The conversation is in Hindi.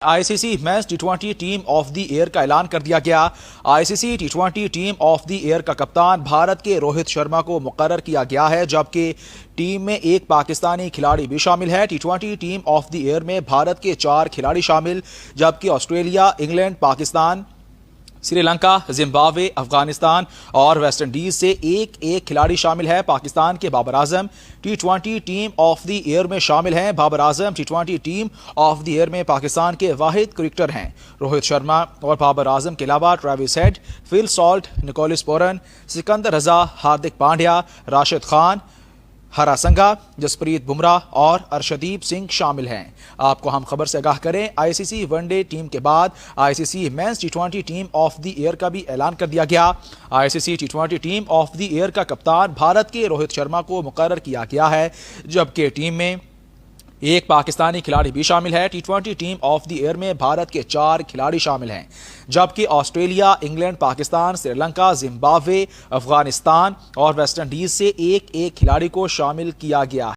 ICC men's T20 team of the year का ऐलान कर दिया गया। ICC T20 team of the year का कप्तान भारत के रोहित शर्मा को मुकर्रर किया गया है, जबकि टीम में एक पाकिस्तानी खिलाड़ी भी शामिल है। टी20 टीम ऑफ द ईयर में भारत के 4 खिलाड़ी शामिल, जबकि Australia, England, Pakistan, Sri Lanka, Zimbabwe, Afghanistan और वेस्ट इंडीज से एक एक खिलाड़ी शामिल है। पाकिस्तान के बाबर आजम टी20 टीम ऑफ द ईयर में शामिल हैं। बाबर आजम टी20 टीम ऑफ द ईयर में पाकिस्तान के वाहिद क्रिकेटर हैं। रोहित शर्मा और बाबर आजम के अलावा Travis Head, Phil Salt, Nicholas Pooran, Sikandar Raza, Hardik Pandya, Rashid Khan, Hasaranga, Jasprit Bumrah और अर्शदीप सिंह शामिल हैं। आपको हम खबर से आगाह करें, आईसीसी वनडे टीम के बाद ICC men's T20 team of the year का भी ऐलान कर दिया गया। ICC T20 team of the year का कप्तान भारत के रोहित शर्मा को मुकर्रर किया गया है, जबकि टीम में एक पाकिस्तानी खिलाड़ी भी शामिल है। टी20 टीम ऑफ द ईयर में भारत के 4 खिलाड़ी शामिल हैं, जबकि Australia, England, Pakistan, Sri Lanka, Zimbabwe, Afghanistan और वेस्ट इंडीज से एक एक खिलाड़ी को शामिल किया गया है।